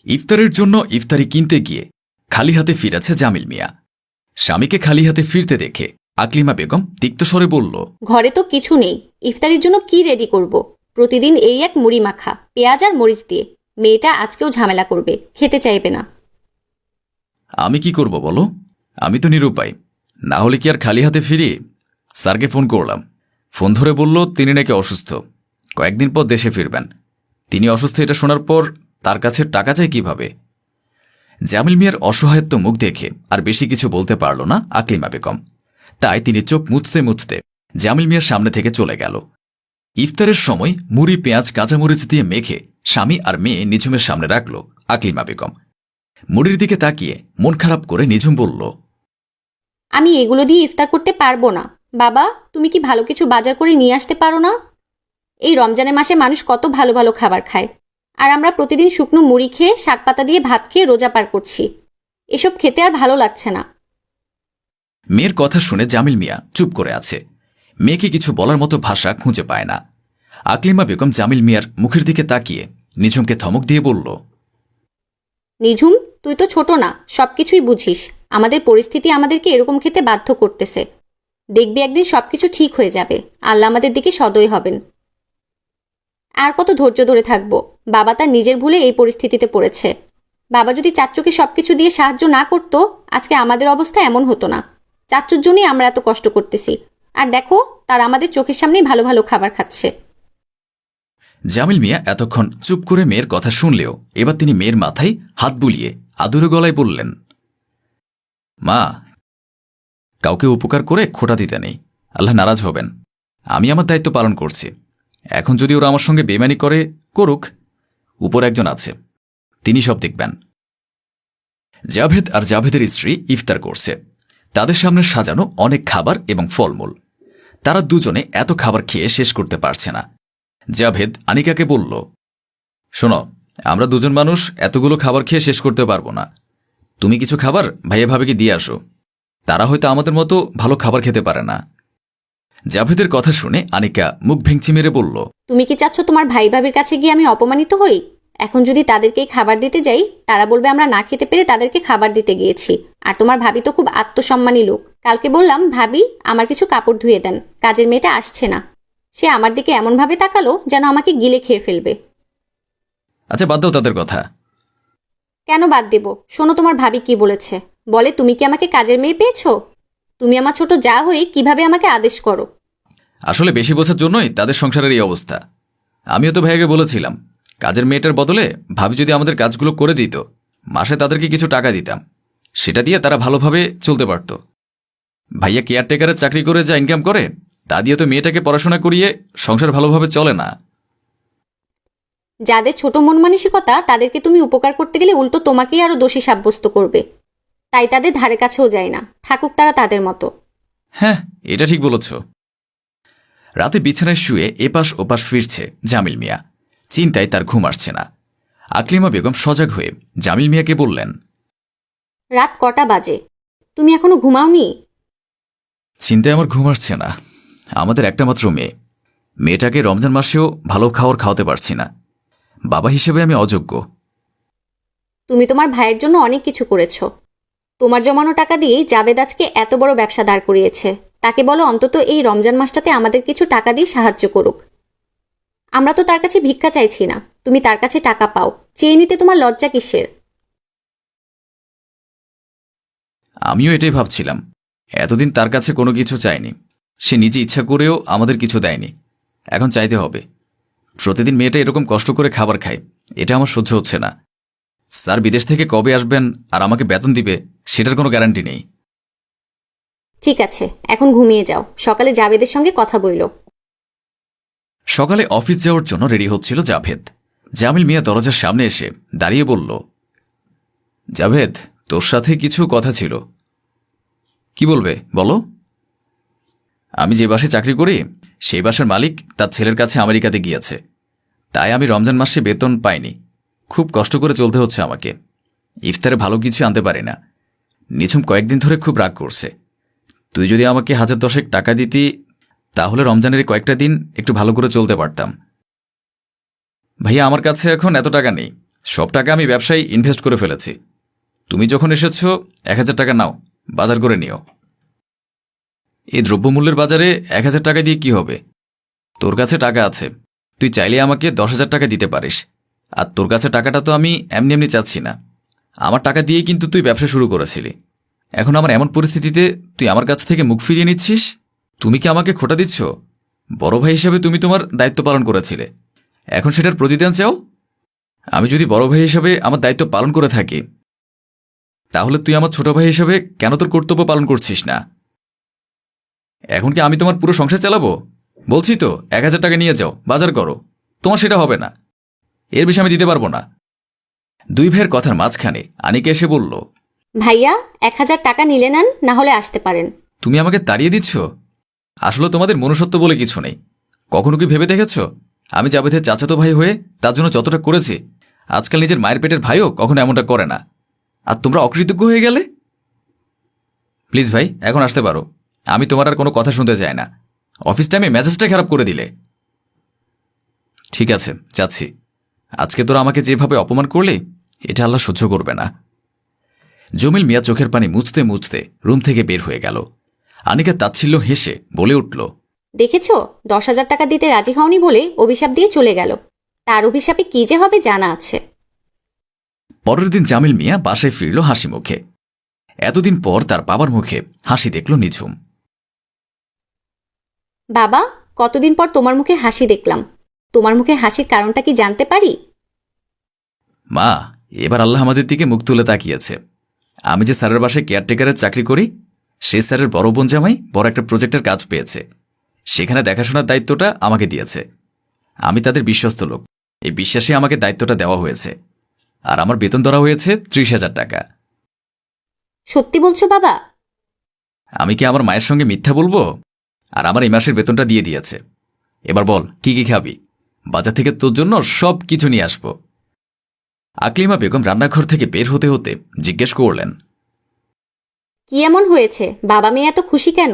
ইফতারের জন্য ইফতারি কিনতে গিয়ে খালি হাতে ফিরেছে জামিল মিয়া। স্বামীকে খালি হাতে ফিরতে দেখে আকলিমা বেগম তিক্তস্বরে বলল, ঘরে তো কিছু নেই, ইফতারির জন্য কি রেডি করব? প্রতিদিন এই এক মুড়ি মাখা, পেঁয়াজ আর মরিচ দিয়ে। মেয়েটা আজকেও ঝামেলা করবে, খেতে চাইবে না। আমি কি করব বলো? আমি তো নিরুপায়, না হলে কি আর খালি হাতে ফিরি? স্যারকে ফোন করলাম, ফোন ধরে বলল তিনি নাকি অসুস্থ, কয়েকদিন পর দেশে ফিরবেন। তিনি অসুস্থ এটা শোনার পর তার কাছে টাকা চাই কিভাবে? জামিল মিয়ার অসহায়ত্ব মুখ দেখে আর বেশি কিছু বলতে পারল না আকলিমা বেগম। তাই তিনি চোখ মুছতে মুছতে জামিল মিয়ার সামনে থেকে চলে গেল। ইফতারের সময় মুড়ি পেঁয়াজ কাঁচামরিচ দিয়ে মেখে স্বামী আর মেয়ে নিঝুমের সামনে রাখল আকলিমা বেগম। মুড়ির দিকে তাকিয়ে মন খারাপ করে নিঝুম বলল, আমি এগুলো দিয়ে ইফতার করতে পারবো না। বাবা, তুমি কি ভালো কিছু বাজার করে নিয়ে আসতে পারো না? এই রমজানের মাসে মানুষ কত ভালো ভালো খাবার খায়, আর আমরা প্রতিদিন শুকনো মুড়ি খেয়ে শাকপাতা দিয়ে ভাত খেয়ে রোজা পার করছি। এসব খেতে আর ভালো লাগছে না। মেয়ের কথা শুনে জামিল মিয়া চুপ করে আছে। মেয়েকে কিছু বলার মতো ভাষা খুঁজে পায় না। আকলিমা বেগম জামিল মিয়ার মুখের দিকে তাকিয়ে নিঝুমকে ধমক দিয়ে বলল, নিঝুম, তুই তো ছোট না, সবকিছুই বুঝিস। আমাদের পরিস্থিতি আমাদেরকে এরকম খেতে বাধ্য করতেছে। দেখবি একদিন সবকিছু ঠিক হয়ে যাবে, আল্লাহ আমাদের দিকে সদয় হবেন। আর কত ধৈর্য ধরে থাকবো? বাবা তার নিজের ভুলে এই পরিস্থিতিতে পড়েছে। বাবা যদি চাচ্চুকে সবকিছু দিয়ে সাহায্য না করত, আজকে আমাদের অবস্থা এমন হতো না। চাচ্চুর জন্যই আমরা এত কষ্ট করতেছি, আর দেখো তার আমাদের চোখের সামনেই ভালো ভালো খাবার খাচ্ছে। জামিল মিয়া এতক্ষণ চুপ করে মেয়ের কথা শুনলেও এবার তিনি মেয়ের মাথায় হাত বুলিয়ে আদুরে গলায় বললেন, মা, কাউকে উপকার করে খোটা দিতে নেই, আল্লাহ নারাজ হবেন। আমি আমার দায়িত্ব পালন করছি। এখন যদি ওরা আমার সঙ্গে বেমানি করে, করুক, উপর একজন আছে, তিনি সব দেখবেন। জাভেদ আর জাভেদের স্ত্রী ইফতার করছে। তাদের সামনে সাজানো অনেক খাবার এবং ফলমূল। তারা দুজনে এত খাবার খেয়ে শেষ করতে পারছে না। জাভেদ আনিকাকে বলল, শোনো, আমরা দুজন মানুষ এতগুলো খাবার খেয়ে শেষ করতে পারবো না। তুমি কিছু খাবার ভাইয়া ভাবিকে দিয়ে আসো, তারা হয়তো আমাদের মতো ভালো খাবার খেতে পারে না। জাভেদের কথা শুনে আনিকা মুখ ভেঙচি মেরে বলল, তুমি কি চাচ্ছ তোমার ভাই ভাবির কাছে গিয়ে আমি অপমানিত হই? এখন যদি তাদেরকেই খাবার দিতে যাই, তারা বলবে আমরা না খেতে পেরে তাদেরকে খাবার দিতে গিয়েছি। আর তোমার ভাবি তো খুব আত্মসম্মানী লোক। কালকে বললাম, ভাবি আমার কিছু কাপড় ধুয়ে দেন, কাজের মেয়েটা আসছে না। সে আমার দিকে এমনভাবে তাকালো যেন আমাকে গিলে খেয়ে ফেলবে। আচ্ছা, বাদ দাও তাদের কথা। কেন বাদ দেব? শোনো তোমার ভাবি কি বলেছে। বলে, তুমি কি আমাকে কাজের মেয়ে পেয়েছো? তুমি আমার ছোট যা হয়ে কিভাবে আমাকে আদেশ করো? আসলে বেশি বোঝার জন্যই তাদের সংসারের এই অবস্থা। আমিও তো ভাইয়াকে বলেছিলাম, কাজের মেয়েটার বদলে ভাবি যদি আমাদের কাজগুলো করে দিত, মাসে তাদেরকে কিছু টাকা দিতাম, সেটা দিয়ে তারা ভালোভাবে চলতে পারত। ভাইয়া কেয়ারটেকারের চাকরি করে যা ইনকাম করে, তা দিয়ে তো মেয়েটাকে পড়াশোনা করিয়ে সংসার ভালোভাবে চলে না। যাদের ছোট মন মানসিকতা, তাদেরকে তুমি উপকার করতে গেলে উল্টো তোমাকেই আরো দোষী সাব্যস্ত করবে। তাই তাদের ধারে কাছেও যায় না, থাকুক তারা তাদের মতো। হ্যাঁ, এটা ঠিক বলেছ। রাতে বিছানায় শুয়ে এপাশ ওপাশ ফিরছে জামিল মিয়া। চিন্তায় তার ঘুম আসছে না। আকলিমা বেগম সজাগ হয়ে জামিল মিয়াকে বললেন, রাত কটা বাজে? তুমি এখনো ঘুমাওনি? চিন্তায় আমার ঘুম আসছে না। আমাদের একটা মাত্র মেয়ে, মেয়েটাকে রমজান মাসেও ভালো খাওয়ার খাওয়াতে পারছি না। বাবা হিসেবে আমি অযোগ্য। তুমি তোমার ভাইয়ের জন্য অনেক কিছু করেছো। তোমার জমানো টাকা দিয়ে জাবেদ আজকে এত বড় ব্যবসা দাঁড় করিয়েছে। তাকে বলো অন্তত এই রমজান মাসটাতে আমাদের কিছু টাকা দিয়ে সাহায্য করুক। আমরা তো তার কাছে ভিক্ষা চাইছি না, তুমি তার কাছে টাকা পাও, চেয়ে নিতে তোমার লজ্জা কিসের? আমিও এটাই ভাবছিলাম। এতদিন তার কাছে কোনো কিছু চাইনি, সে নিজে ইচ্ছা করেও আমাদের কিছু দেয়নি। এখন চাইতে হবে। প্রতিদিন মেয়েটা এরকম কষ্ট করে খাবার খায়, এটা আমার সহ্য হচ্ছে না। স্যার বিদেশ থেকে কবে আসবেন আর আমাকে বেতন দিবে, সেটার কোনো গ্যারান্টি নেই। ঠিক আছে, এখন ঘুমিয়ে যাও, সকালে জাবেদের সঙ্গে কথা বইলো। সকালে অফিস যাওয়ার জন্য রেডি হচ্ছিল জাভেদ। জামিল মিয়া দরজার সামনে এসে দাঁড়িয়ে বলল, জাভেদ, তোর সাথে কিছু কথা ছিল। কি বলবে বলো? আমি যে বাসে চাকরি করি, সেই বাসার মালিক তার ছেলের কাছে আমেরিকাতে গিয়েছে। তাই আমি রমজান মাসে বেতন পাইনি। খুব কষ্ট করে চলতে হচ্ছে আমাকে। ইফতারে ভালো কিছু আনতে পারি না। নিঝুম কয়েকদিন ধরে খুব রাগ করছে। তুই যদি আমাকে 1010 টাকা দিতি, তাহলে রমজানের কয়েকটা দিন একটু ভালো করে চলতে পারতাম। ভাইয়া, আমার কাছে এখন এত টাকা নেই, সব টাকা আমি ব্যবসায় ইনভেস্ট করে ফেলেছি। তুমি যখন এসেছ 1000 টাকা নাও, বাজার করে নিও। এই দ্রব্যমূল্যের বাজারে 1000 টাকা দিয়ে কি হবে? তোর কাছে টাকা আছে, তুই চাইলে আমাকে 10,000 টাকা দিতে পারিস। আর তোর কাছে টাকাটা তো আমি এমনি এমনি চাচ্ছি না। আমার টাকা দিয়েই কিন্তু তুই ব্যবসা শুরু করেছিলি। এখন আমার এমন পরিস্থিতিতে তুই আমার কাছ থেকে মুখ ফিরিয়ে নিচ্ছিস? তুমি কি আমাকে খোটা দিচ্ছ? বড় ভাই হিসেবে তুমি তোমার দায়িত্ব পালন করেছিলে, এখন সেটার প্রতিদান চাও? আমি যদি বড় ভাই হিসেবে আমার দায়িত্ব পালন করে থাকি, তাহলে তুই আমার ছোট ভাই হিসেবে কেন তোর কর্তব্য পালন করছিস না? এখন কি আমি তোমার পুরো সংসার চালাবো? বলছি তো 1000 টাকা নিয়ে যাও, বাজার করো। তোমার সেটা হবে না, এর বেশি আমি দিতে পারবো না। দুই ভাইয়ের কথার মাঝখানে আনিকা এসে বলল, ভাইয়া 1000 টাকা নিলে নেন, না হলে আসতে পারেন। তুমি আমাকে তাড়িয়ে দিচ্ছ? আসলে তোমাদের মনুষ্যত্ব বলে কিছু নেই। কখনো কি ভেবে দেখেছ আমি জাবেদের চাচাতো ভাই হয়ে তার জন্য যতটা করেছি, আজকাল নিজের মায়ের পেটের ভাইও কখনো এমনটা করে না, আর তোমরা অকৃতজ্ঞ হয়ে গেলে? প্লিজ ভাই, এখন আসতে পারো। আমি তোমার আর কোনো কথা শুনতে চাই না। অফিস টাইমে মেজাজটা খারাপ করে দিলে। ঠিক আছে, যাচ্ছি। আজকে তোরা আমাকে যেভাবে অপমান করলে, এটা আল্লাহ সহ্য করবে না। জমিল মিয়া চোখের পানি মুছতে মুছতে রুম থেকে বের হয়ে গেল। আনিকা তাচ্ছিল্য হেসে বলে উঠল, দেখেছ, 10,000 টাকা দিতে রাজি হওনি বলে অভিশাপ দিয়ে চলে গেল। তার অভিশাপে কি যে হবে জানা আছে। পরের দিন জামিল মিয়া বাসায় ফিরল হাসি মুখে। এতদিন পর তার বাবার মুখে হাসি দেখল নিঝুম। বাবা, কতদিন পর তোমার মুখে হাসি দেখলাম। তোমার মুখে হাসির কারণটা কি জানতে পারি? মা, এবার আল্লাহ আমাদের দিকে মুখ তুলে তাকিয়েছে। আমি যে স্যারের বাসায় কেয়ারটেকারের চাকরি করি, সে স্যারের বড় বোন জামাই বড় একটা প্রজেক্টের কাজ পেয়েছে। সেখানে দেখাশোনার দায়িত্বটা আমাকে দিয়েছে। আমি তাদের বিশ্বস্ত লোক, এই বিশ্বাসে আমাকে দায়িত্বটা দেওয়া হয়েছে। আর আমার বেতন ধরা হয়েছে 30,000 টাকা। সত্যি বলছো বাবা? আমি কি আমার মায়ের সঙ্গে মিথ্যা বলবো? আর আমার এই মাসের বেতনটা দিয়ে দিয়েছে। এবার বল, কি কি খাবি? বাজার থেকে তোর জন্য সব কিছু নিয়ে আসবো। আকলিমা বেগম রান্নাঘর থেকে বের হতে হতে জিজ্ঞেস করলেন, কি এমন হয়েছে? বাবা মেয়ে এত খুশি কেন?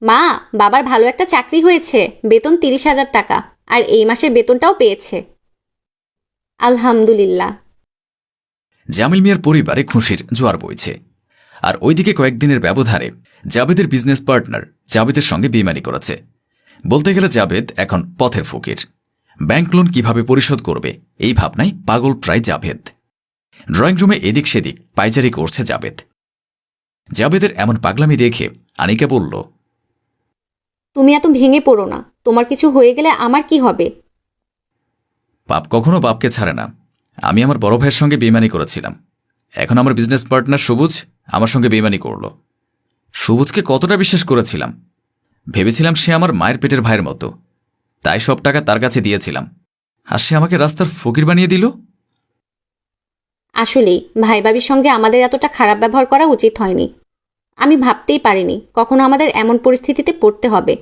মা, বাবার ভালো একটা চাকরি হয়েছে, বেতন 30,000 টাকা, আর এই মাসের বেতনটাও পেয়েছে। আলহামদুলিল্লাহ। জামিল মিয়ার পরিবারে খুশির জোয়ার বইছে। আর ওইদিকে কয়েকদিনের ব্যবধানে জাবেদের বিজনেস পার্টনার জাবেদের সঙ্গে বেইমানি করেছে। বলতে গেলে জাবেদ এখন পথের ফকির। ব্যাংক লোন কিভাবে পরিশোধ করবে এই ভাবনায় পাগল প্রায় জাবেদ। ড্রয়িং রুমে এদিক সেদিক পাইচারি করছে জাবেদ। জাবেদের এমন পাগলামি দেখে আনিকা বলল, তুমি এত ভেঙে পড়ো না, তোমার কিছু হয়ে গেলে আমার কি হবে? পাপ কখনো বাপকে ছাড়ে না। আমি আমার বড় ভাইয়ের সঙ্গে বেইমানি করেছিলাম, এখন আমার বিজনেস পার্টনার সবুজ আমার সঙ্গে বেইমানি করল। সবুজকে কতটা বিশ্বাস করেছিলাম, ভেবেছিলাম সে আমার মায়ের পেটের ভাইয়ের মতো, তাই সব টাকা তার কাছে দিয়েছিলাম। আর সে আমাকে রাস্তার ফকির বানিয়ে দিল। আসলেই ভাই ভাবির সঙ্গে আমাদের এতটা খারাপ ব্যবহার করা উচিত হয়নি। আমি ভাবতেই পারিনি কখনো আমাদের এমন পরিস্থিতিতে পড়তে হবে।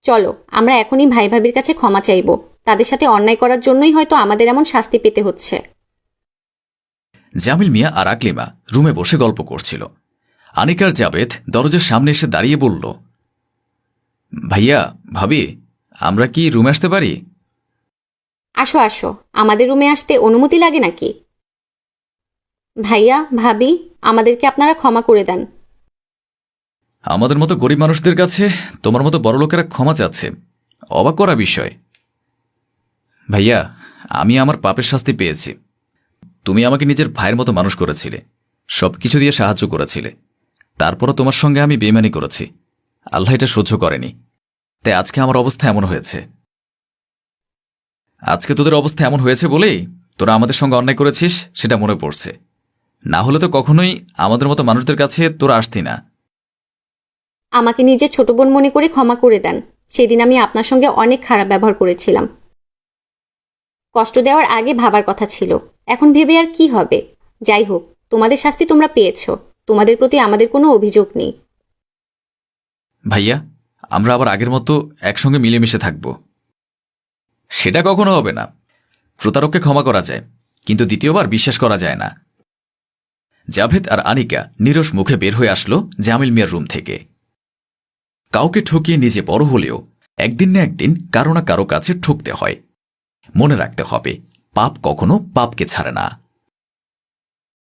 চলো, আমরা এখনই ভাই ভাবির কাছে ক্ষমা চাইব। তাদের সাথে অন্যায় করার জন্যই হয়তো আমাদের এমন শাস্তি পেতে হচ্ছে। জামিল মিয়া আর আকলিমা রুমে বসে গল্প করছিল। আনিকার জাবেদ দরজার সামনে এসে দাঁড়িয়ে বলল, ভাইয়া, ভাবি, আমরা কি রুমে আসতে পারি? আসো আসো, আমাদের রুমে আসতে অনুমতি লাগে নাকি? ভাইয়া, ভাবি, আমাদেরকে আপনারা ক্ষমা করে দেন। আমাদের মতো গরিব মানুষদের কাছে তোমার মতো বড় লোকেরা ক্ষমা চাচ্ছে, অবাক করা বিষয়। ভাইয়া, আমি আমার পাপের শাস্তি পেয়েছি। তুমি আমাকে নিজের ভাইয়ের মতো মানুষ করেছিলে, সবকিছু দিয়ে সাহায্য করেছিলে। তারপরও তোমার সঙ্গে আমি বেইমানি করেছি। আল্লাহ এটা সহ্য করেনি, তাই আজকে আমার অবস্থা এমন হয়েছে। আজকে তোদের অবস্থা এমন হয়েছে বলেই তোরা আমাদের সঙ্গে অন্যায় করেছিস সেটা মনে পড়ছে। না হলে তো কখনোই আমাদের মতো মানুষদের কাছে তোরা আসতি না। আমাকে নিজের ছোট বোন মনে করে ক্ষমা করে দেন। সেদিন আমি আপনার সঙ্গে অনেক খারাপ ব্যবহার করেছিলাম। কষ্ট দেওয়ার আগে ভাবার কথা ছিল, এখন ভেবে আর কি হবে? যাই হোক, তোমাদের শাস্তি তোমরা পেয়েছ, তোমাদের প্রতি আমাদের কোনো অভিযোগ নেই। ভাইয়া, আমরা আবার আগের মতো একসঙ্গে মিলেমিশে থাকব। সেটা কখনো হবে না। প্রতারককে ক্ষমা করা যায়, কিন্তু দ্বিতীয়বার বিশ্বাস করা যায় না। জাভেদ আর আনিকা নিরস মুখে বের হয়ে আসলো জামিল মিয়ার রুম থেকে। কাউকে ঠকিয়ে নিজে বড় হলেও একদিন না একদিন কারো না কারো কাছে ঠকতে হয়। মনে রাখতে হবে, পাপ কখনো পাপকে ছাড়ে না।